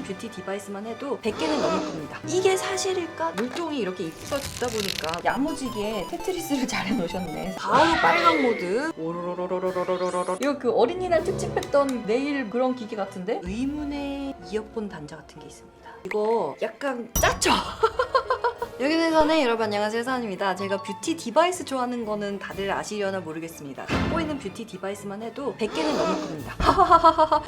뷰티 디바이스만 해도 100개는 넘을 겁니다. 이게 사실일까? 물통이 이렇게 입혀지다 보니까 야무지게 테트리스를 잘 해놓으셨네. 바로 빨강 모드. 오로로로로로로로로로. 이거 그 어린이날 특집했던 네일 그런 기계 같은데? 의문의 이어폰 단자 같은 게 있습니다. 이거 약간 짜죠? 여기는 선에 여러분 안녕하세요, 선입니다. 제가 뷰티 디바이스 좋아하는 거는 다들 아시려나 모르겠습니다. 갖고 있는 뷰티 디바이스만 해도 100개는 넘을 겁니다.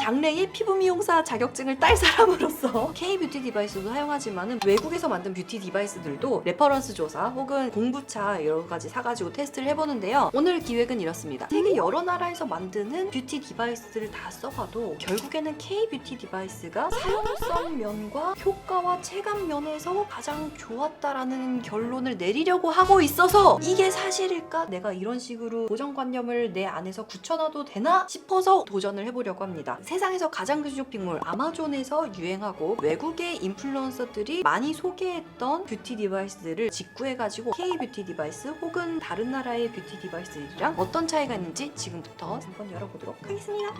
장래의 피부 미용사 자격증을 딸 사람으로서 K-뷰티 디바이스도 사용하지만은 외국에서 만든 뷰티 디바이스들도 레퍼런스 조사 혹은 공부차 여러 가지 사가지고 테스트를 해보는데요. 오늘 기획은 이렇습니다. 세계 여러 나라에서 만드는 뷰티 디바이스들을 다 써봐도 결국에는 K-뷰티 디바이스가 사용성 면과 효과와 체감 면에서 가장 좋았다라는 결론을 내리려고 하고 있어서 이게 사실일까? 내가 이런 식으로 고정관념을 내 안에서 굳혀놔도 되나 싶어서 도전을 해보려고 합니다. 세상에서 가장 큰 쇼핑몰 아마존에서 유행하고 외국의 인플루언서들이 많이 소개했던 뷰티 디바이스들을 직구해가지고 K-뷰티 디바이스 혹은 다른 나라의 뷰티 디바이스들이랑 어떤 차이가 있는지 지금부터 한번 열어보도록 하겠습니다.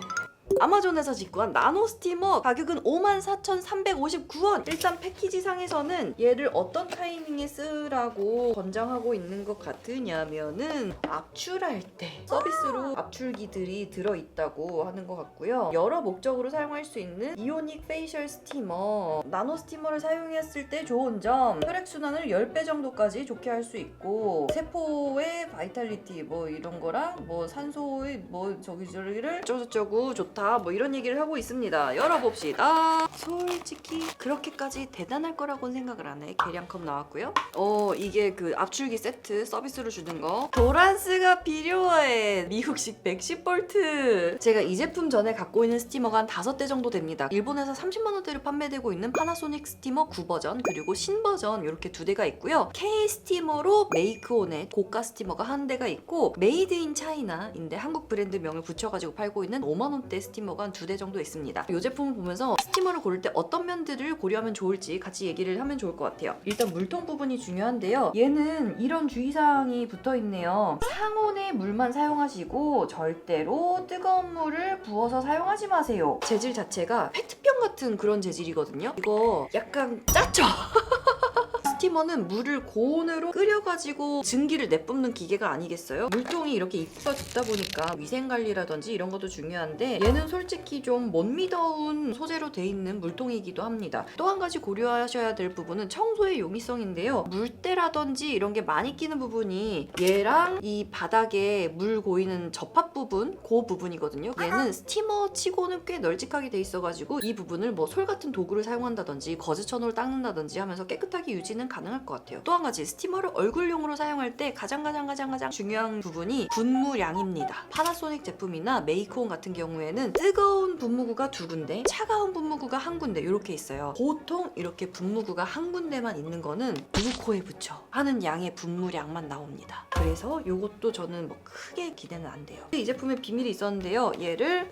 아마존에서 직구한 나노 스티머 가격은 54,359원. 일단 패키지상에서는 얘를 어떤 타이밍에 쓰라고 권장하고 있는 것 같으냐면은 압출할 때 서비스로 압출기들이 들어있다고 하는 것 같고요. 여러 목적으로 사용할 수 있는 이오닉 페이셜 스티머. 나노 스티머를 사용했을 때 좋은 점, 혈액순환을 10배 정도까지 좋게 할 수 있고 세포의 바이탈리티 뭐 이런 거랑 뭐 산소의 뭐 저기저기를 어쩌고저쩌고 좋다 뭐 이런 얘기를 하고 있습니다. 열어봅시다. 솔직히 그렇게까지 대단할 거라고는 생각을 안 해. 계량컵 나왔고요. 이게 그 압출기 세트 서비스로 주는 거. 도란스가 필요해. 미국식 110V. 제가 이 제품 전에 갖고 있는 스티머가 한 5대 정도 됩니다. 일본에서 30만원대로 판매되고 있는 파나소닉 스티머 9버전 그리고 신버전 이렇게 2대가 있고요. K 스티머로 메이크온의 고가 스티머가 한 대가 있고 메이드 인 차이나인데 한국 브랜드 명을 붙여가지고 팔고 있는 5만원대 스티머가 한 2대 정도 있습니다. 이 제품을 보면서 스티머를 고를 때 어떤 면들을 고려하면 좋을지 같이 얘기를 하면 좋을 것 같아요. 일단 물통 부분이 중요한데요. 얘는 이런 주의사항이 붙어있네요. 상온의 물만 사용하시고 절대로 뜨거운 물을 부어서 사용하지 마세요. 재질 자체가 페트병 같은 그런 재질이거든요. 이거 약간 짜죠? 스티머는 물을 고온으로 끓여가지고 증기를 내뿜는 기계가 아니겠어요? 물통이 이렇게 입혀지다 보니까 위생관리라든지 이런 것도 중요한데 얘는 솔직히 좀 못 믿어온 소재로 돼 있는 물통이기도 합니다. 또 한 가지 고려하셔야 될 부분은 청소의 용이성인데요. 물때라든지 이런 게 많이 끼는 부분이 얘랑 이 바닥에 물 고이는 접합 부분 그 부분이거든요. 얘는 스티머 치고는 꽤 널찍하게 돼 있어가지고 이 부분을 뭐 솔 같은 도구를 사용한다든지 거즈천으로 닦는다든지 하면서 깨끗하게 유지는 가능할 것 같아요. 또 한 가지 스티머를 얼굴용으로 사용할 때 가장 중요한 부분이 분무량입니다. 파나소닉 제품이나 메이크온 같은 경우에는 뜨거운 분무구가 2군데 차가운 분무구가 1군데 이렇게 있어요. 보통 이렇게 분무구가 1군데만 있는 거는 누구 코에 붙여 하는 양의 분무량만 나옵니다. 그래서 이것도 저는 뭐 크게 기대는 안 돼요. 이 제품에 비밀이 있었는데요. 얘를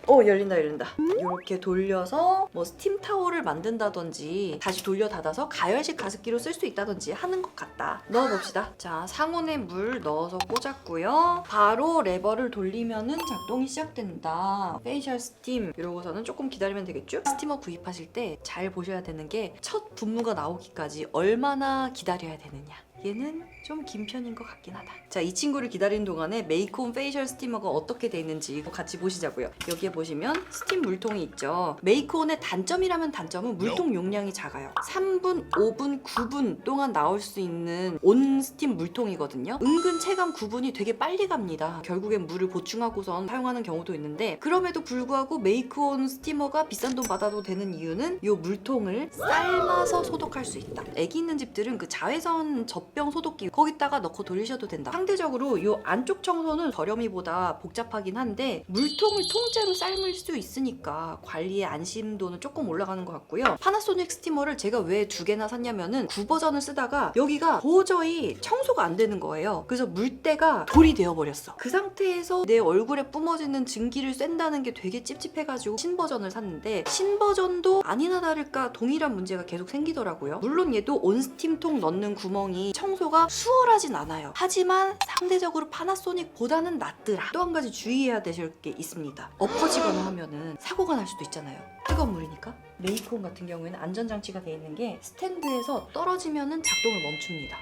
열린다. 이렇게 돌려서 뭐 스팀 타월을 만든다든지 다시 돌려 닫아서 가열식 가습기로 쓸 수 있다든지 하는 것 같다. 넣어봅시다. 자, 상온에 물 넣어서 꽂았고요. 바로 레버를 돌리면은 작동이 시작된다. 페이셜 스팀 이러고서는 조금 기다리면 되겠죠? 스티머 구입하실 때 잘 보셔야 되는 게 첫 분무가 나오기까지 얼마나 기다려야 되느냐. 얘는 좀 긴 편인 것 같긴 하다. 자, 이 친구를 기다리는 동안에 메이크온 페이셜 스티머가 어떻게 돼 있는지 같이 보시자고요. 여기에 보시면 스팀 물통이 있죠. 메이크온의 단점이라면 단점은 물통 용량이 작아요. 3분, 5분, 9분 동안 나올 수 있는 온 스팀 물통이거든요. 은근 체감 9분이 되게 빨리 갑니다. 결국엔 물을 보충하고선 사용하는 경우도 있는데 그럼에도 불구하고 메이크온 스티머가 비싼 돈 받아도 되는 이유는 이 물통을 삶아서 소독할 수 있다. 애기 있는 집들은 그 자외선 젖병 소독기 거기다가 넣고 돌리셔도 된다. 상대적으로 이 안쪽 청소는 저렴이보다 복잡하긴 한데 물통을 통째로 삶을 수 있으니까 관리의 안심도는 조금 올라가는 것 같고요. 파나소닉 스티머를 제가 왜 2개나 샀냐면은 9버전을 쓰다가 여기가 도저히 청소가 안 되는 거예요. 그래서 물때가 돌이 되어버렸어. 그 상태에서 내 얼굴에 뿜어지는 증기를 쐰다는 게 되게 찝찝해가지고 신버전을 샀는데 신버전도 아니나 다를까 동일한 문제가 계속 생기더라고요. 물론 얘도 온스팀통 넣는 구멍이 청소가 수월하진 않아요. 하지만 상대적으로 파나소닉보다는 낫더라. 또 한 가지 주의해야 되실 게 있습니다. 엎어지거나 하면은 사고가 날 수도 있잖아요. 뜨거운 물이니까. 메이크온 같은 경우에는 안전장치가 되어 있는 게 스탠드에서 떨어지면은 작동을 멈춥니다.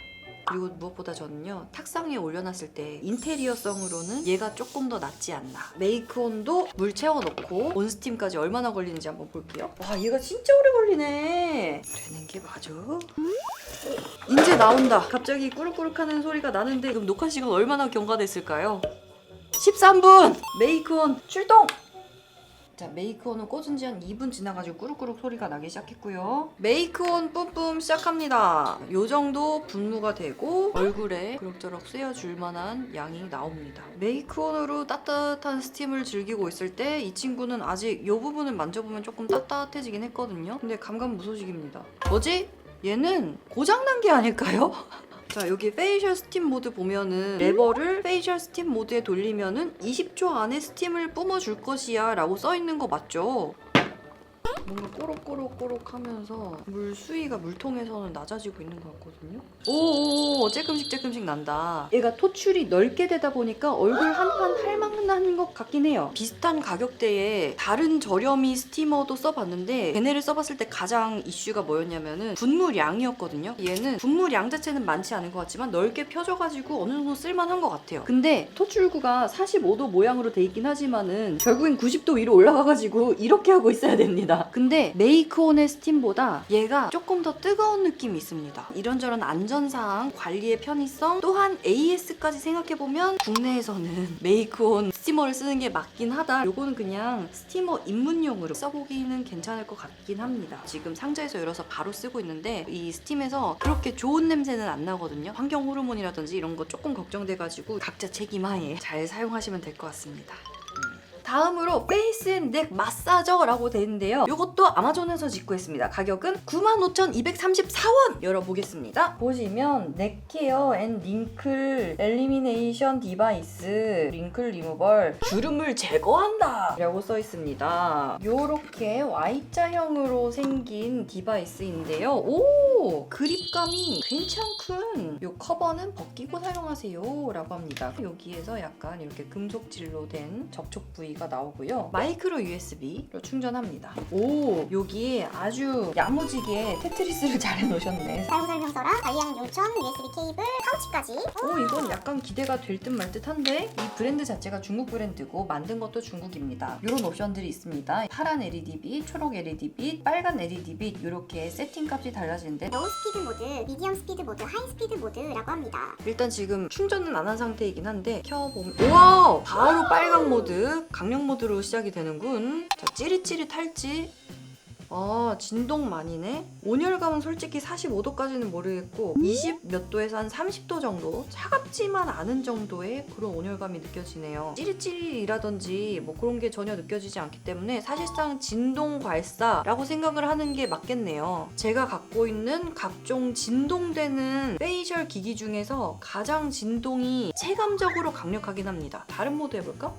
그리고 무엇보다 저는요, 탁상에 올려놨을 때 인테리어성으로는 얘가 조금 더 낫지 않나. 메이크온도 물 채워놓고 온스팀까지 얼마나 걸리는지 한번 볼게요. 와, 얘가 진짜 오래 걸리네. 되는 게 맞아? 이제 나온다. 갑자기 꾸룩꾸룩 하는 소리가 나는데 그럼 녹화 시간 얼마나 경과됐을까요? 13분! 메이크온 출동! 자, 메이크온은 꽂은 지 한 2분 지나가지고 꾸룩꾸룩 소리가 나기 시작했고요. 메이크온 뿜뿜 시작합니다. 요 정도 분무가 되고 얼굴에 그럭저럭 쐬어줄 만한 양이 나옵니다. 메이크온으로 따뜻한 스팀을 즐기고 있을 때 이 친구는 아직 요 부분을 만져보면 조금 따뜻해지긴 했거든요. 근데 감감무소식입니다. 뭐지? 얘는 고장난 게 아닐까요? 자, 여기 페이셜 스팀 모드 보면은 레버를 페이셜 스팀 모드에 돌리면은 20초 안에 스팀을 뿜어줄 것이야 라고 써있는 거 맞죠? 뭔가 꼬록꼬록 하면서 물 수위가 물통에서는 낮아지고 있는 것 같거든요. 오오오, 쬐끔씩 난다. 얘가 토출이 넓게 되다 보니까 얼굴 한 판 할만한 것 같긴 해요. 비슷한 가격대에 다른 저렴이 스티머도 써봤는데 걔네를 써봤을 때 가장 이슈가 뭐였냐면은 분무량이었거든요. 얘는 분무량 자체는 많지 않은 것 같지만 넓게 펴져가지고 어느 정도 쓸만한 것 같아요. 근데 토출구가 45도 모양으로 돼 있긴 하지만은 결국엔 90도 위로 올라가가지고 이렇게 하고 있어야 됩니다. 근데 메이크온의 스팀보다 얘가 조금 더 뜨거운 느낌이 있습니다. 이런저런 안전사항, 관리의 편의성, 또한 AS까지 생각해보면 국내에서는 메이크온 스티머를 쓰는 게 맞긴 하다. 요거는 그냥 스티머 입문용으로 써보기는 괜찮을 것 같긴 합니다. 지금 상자에서 열어서 바로 쓰고 있는데 이 스팀에서 그렇게 좋은 냄새는 안 나거든요. 환경 호르몬이라든지 이런 거 조금 걱정돼가지고 각자 책임하에 잘 사용하시면 될 것 같습니다. 다음으로 페이스 앤 넥 마사저라고 되는데요. 이것도 아마존에서 직구했습니다. 가격은 95,234원! 열어보겠습니다. 보시면 넥케어 앤 링클 엘리미네이션 디바이스 링클 리무벌 주름을 제거한다! 라고 써있습니다. 요렇게 Y자형으로 생긴 디바이스인데요. 오! 그립감이 괜찮군! 요 커버는 벗기고 사용하세요 라고 합니다. 여기에서 약간 이렇게 금속질로 된 접촉 부위가 나오고요. 마이크로 USB로 충전합니다. 오, 여기에 아주 야무지게 테트리스를 잘 해놓으셨네. 사용 설명서랑 다이아몬드 용천, USB 케이블, 파우치까지. 오, 이건 약간 기대가 될 듯 말 듯한데 이 브랜드 자체가 중국 브랜드고 만든 것도 중국입니다. 이런 옵션들이 있습니다. 파란 LED 빛, 초록 LED 빛, 빨간 LED 빛 이렇게 세팅 값이 달라지는데 로우 스피드 모드, 미디엄 스피드 모드, 하이 스피드 모드라고 합니다. 일단 지금 충전은 안 한 상태이긴 한데 켜보면 우와! 바로 빨강 모드, 강력 모드로 시작이 되는군. 자, 찌릿찌릿할지. 아, 진동만이네. 온열감은 솔직히 45도까지는 모르겠고 20 몇 도에서 한 30도 정도, 차갑지만 않은 정도의 그런 온열감이 느껴지네요. 찌릿찌릿이라든지 뭐 그런 게 전혀 느껴지지 않기 때문에 사실상 진동 괄사라고 생각을 하는 게 맞겠네요. 제가 갖고 있는 각종 진동되는 페이셜 기기 중에서 가장 진동이 체감적으로 강력하긴 합니다. 다른 모드 해볼까?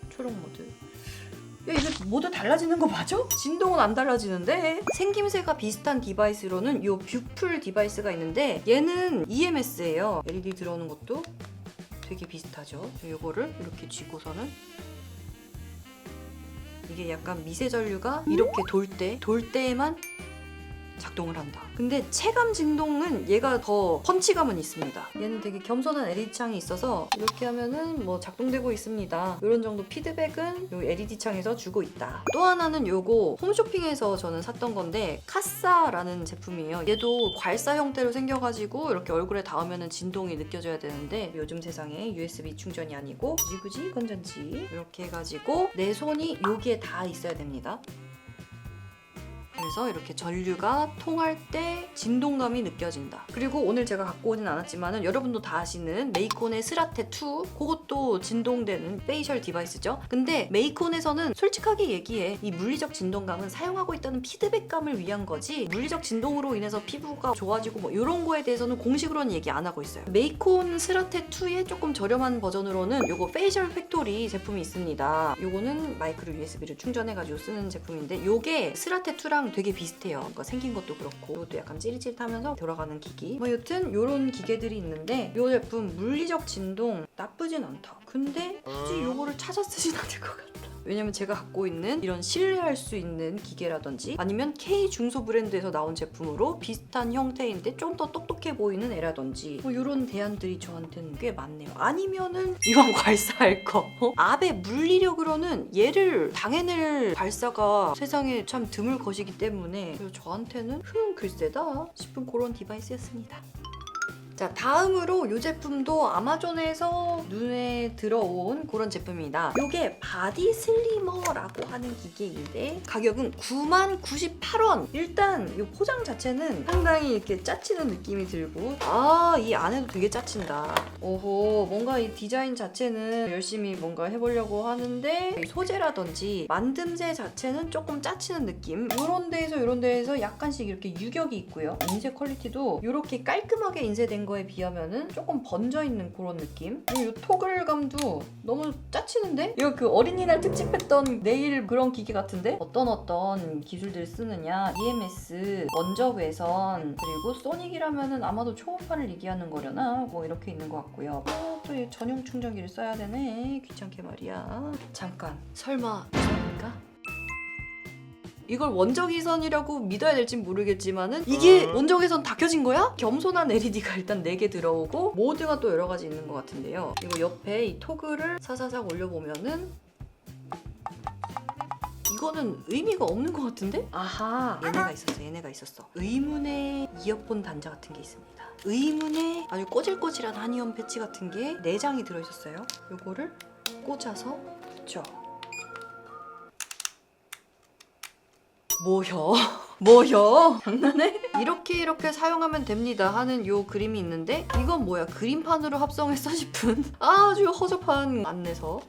초록 모드. 야, 이거 모두 달라지는 거 맞아? 진동은 안 달라지는데? 생김새가 비슷한 디바이스로는 요 뷰풀 디바이스가 있는데 얘는 EMS예요. LED 들어오는 것도 되게 비슷하죠. 요거를 이렇게 쥐고서는 이게 약간 미세 전류가 이렇게 돌 때에만 작동을 한다. 근데 체감 진동은 얘가 더 펀치감은 있습니다. 얘는 되게 겸손한 LED 창이 있어서 이렇게 하면은 뭐 작동되고 있습니다. 이런 정도 피드백은 요 LED 창에서 주고 있다. 또 하나는 요거 홈쇼핑에서 저는 샀던 건데 카사라는 제품이에요. 얘도 괄사 형태로 생겨가지고 이렇게 얼굴에 닿으면은 진동이 느껴져야 되는데 요즘 세상에 USB 충전이 아니고 굳이 건전지 이렇게 해가지고 내 손이 여기에 다 있어야 됩니다. 그래서 이렇게 전류가 통할 때 진동감이 느껴진다. 그리고 오늘 제가 갖고 오진 않았지만 여러분도 다 아시는 메이콘의 스라테2 그것도 진동되는 페이셜 디바이스죠. 근데 메이콘에서는 솔직하게 얘기해 이 물리적 진동감은 사용하고 있다는 피드백감을 위한 거지 물리적 진동으로 인해서 피부가 좋아지고 뭐 이런 거에 대해서는 공식으로는 얘기 안 하고 있어요. 메이콘 스라테2의 조금 저렴한 버전으로는 요거 페이셜 팩토리 제품이 있습니다. 요거는 마이크로 USB를 충전해가지고 쓰는 제품인데 요게 스라테2랑 되게 비슷해요. 그러니까 생긴 것도 그렇고 이것도 약간 찌릿찌릿하면서 돌아가는 기기 뭐 여튼 요런 기계들이 있는데 요 제품 물리적 진동 나쁘진 않다. 근데 굳이 요거를 찾아 쓰진 않을 것 같다. 왜냐면 제가 갖고 있는 이런 신뢰할 수 있는 기계라든지 아니면 K 중소 브랜드에서 나온 제품으로 비슷한 형태인데 좀 더 똑똑해 보이는 애라든지 뭐 이런 대안들이 저한테는 꽤 많네요. 아니면은 이왕 괄사할 거 압에 물리력으로는 얘를 당해낼 괄사가 세상에 참 드물 것이기 때문에 저한테는 글쎄다 싶은 그런 디바이스였습니다. 자, 다음으로 이 제품도 아마존에서 눈에 들어온 그런 제품입니다. 이게 바디 슬리머라고 하는 기계인데 가격은 99,098원. 일단 이 포장 자체는 상당히 이렇게 짜치는 느낌이 들고 이 안에도 되게 짜친다. 오호, 뭔가 이 디자인 자체는 열심히 뭔가 해보려고 하는데 소재라든지 만듦새 자체는 조금 짜치는 느낌. 이런 데에서 약간씩 이렇게 유격이 있고요. 인쇄 퀄리티도 이렇게 깔끔하게 인쇄된 거에 비하면은 조금 번져있는 그런 느낌. 그리고 이 토글감도 너무 짜치는데? 이거 그 어린이날 특집했던 네일 그런 기계 같은데? 어떤 기술들을 쓰느냐, EMS, 원접 외선, 그리고 소닉이라면은 아마도 초음파를 얘기하는 거려나? 뭐 이렇게 있는 것 같고요. 또 이 전용 충전기를 써야 되네. 귀찮게 말이야. 잠깐, 설마 이겁니까? 이걸 원적외선이라고 믿어야 될진 모르겠지만은 이게 원적외선 다 켜진 거야? 겸손한 LED가 일단 4개 들어오고 모드가 또 여러 가지 있는 것 같은데요. 그리고 옆에 이 토글을 사사삭 올려보면은 이거는 의미가 없는 것 같은데? 아하, 얘네가 있었어. 의문의 이어폰 단자 같은 게 있습니다. 의문의 아주 꼬질꼬질한 한이온 패치 같은 게 4장이 들어있었어요. 요거를 꽂아서 붙여. 뭐야? 장난해? 이렇게 사용하면 됩니다 하는 요 그림이 있는데 이건 뭐야? 그림판으로 합성했어 싶은 아주 허접한 안내서.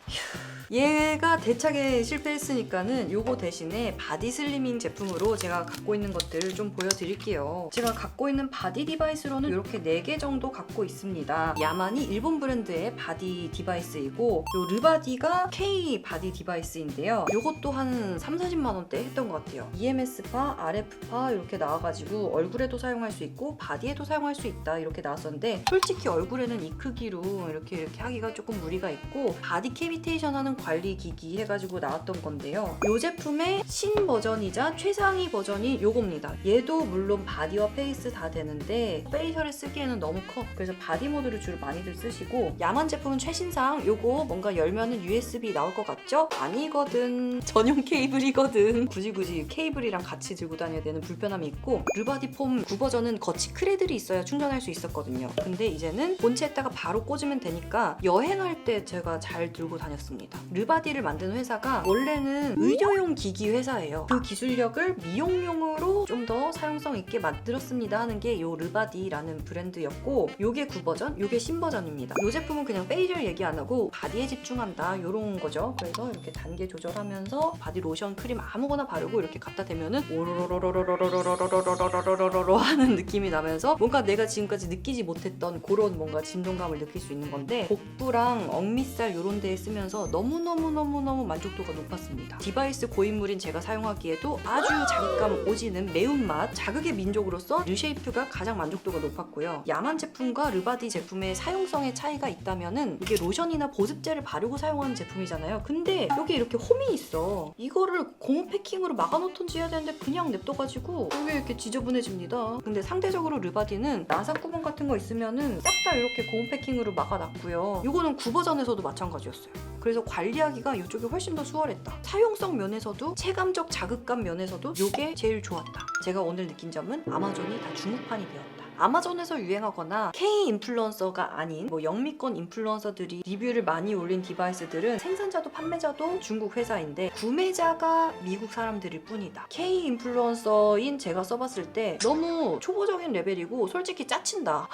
얘가 대차게 실패했으니까는 요거 대신에 바디 슬리밍 제품으로 제가 갖고 있는 것들을 좀 보여드릴게요. 제가 갖고 있는 바디 디바이스로는 이렇게 4개 정도 갖고 있습니다. 야만이 일본 브랜드의 바디 디바이스이고 요 르바디가 K 바디 디바이스인데요. 요것도 한 30-40만 원대 했던 것 같아요. EMS파, RF파 이렇게 나와가지고 얼굴에도 사용할 수 있고 바디에도 사용할 수 있다 이렇게 나왔었는데 솔직히 얼굴에는 이 크기로 이렇게 하기가 조금 무리가 있고 바디 캐비테이션 하는 관리 기기 해가지고 나왔던 건데요. 이 제품의 신 버전이자 최상위 버전이 요겁니다. 얘도 물론 바디와 페이스 다 되는데 페이셜에 쓰기에는 너무 커. 그래서 바디 모드를 주로 많이들 쓰시고 야만 제품은 최신상 요거 뭔가 열면은 USB 나올 것 같죠? 아니거든. 전용 케이블이거든. 굳이 케이블이랑 같이 들고 다녀야 되는 불편함이 있고 르바디 폼 9버전은 거치 크레들이 있어야 충전할 수 있었거든요. 근데 이제는 본체에다가 바로 꽂으면 되니까 여행할 때 제가 잘 들고 다녔습니다. 르바디를 만드는 회사가 원래는 의료용 기기 회사예요. 그 기술력을 미용용으로 좀 더 사용성 있게 만들었습니다 하는 게 요 르바디라는 브랜드였고 요게 9버전, 요게 신버전입니다. 요 제품은 그냥 페이셜 얘기 안 하고 바디에 집중한다 요런 거죠. 그래서 이렇게 단계 조절하면서 바디 로션, 크림 아무거나 바르고 이렇게 갖다 대면은 오로로로로로로로로로로로로로로로로 하는 느낌이 나면서 뭔가 내가 지금까지 느끼지 못했던 그런 뭔가 진동감을 느낄 수 있는 건데 복부랑 억밑살 요런 데에 쓰면서 너무너무 만족도가 높았습니다. 디바이스 고인물인 제가 사용하기에도 아주 자극감 오지는 매운맛, 자극의 민족으로서 르쉐이프가 가장 만족도가 높았고요. 야만 제품과 르바디 제품의 사용성의 차이가 있다면은 이게 로션이나 보습제를 바르고 사용하는 제품이잖아요. 근데 여기 이렇게 홈이 있어. 이거를 고무 패킹으로 막아놓던지 해야 되는데 그냥 냅둬가지고 여기 이렇게 지저분해집니다. 근데 상대적으로 르바디는 나사 구멍 같은 거 있으면은 싹 다 이렇게 고무 패킹으로 막아놨고요. 이거는 9버전에서도 마찬가지였어요. 그래서 관리하기가 이쪽이 훨씬 더 수월했다. 사용성 면에서도 체감적 자극감 면에서도 이게 제일 좋았다. 제가 오늘 느낀 점은 아마존이 다 중국판이 되었다. 아마존에서 유행하거나 K 인플루언서가 아닌 뭐 영미권 인플루언서들이 리뷰를 많이 올린 디바이스들은 생산자도 판매자도 중국 회사인데 구매자가 미국 사람들일 뿐이다. K 인플루언서인 제가 써봤을 때 너무 초보적인 레벨이고 솔직히 짜친다.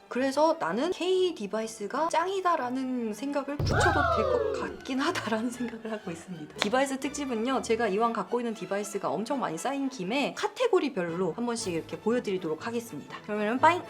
그래서 나는 K 디바이스가 짱이다라는 생각을 붙여도 될 것 같긴 하다라는 생각을 하고 있습니다. 디바이스 특집은요, 제가 이왕 갖고 있는 디바이스가 엄청 많이 쌓인 김에 카테고리별로 한 번씩 이렇게 보여드리도록 하겠습니다. 그러면 빠잉!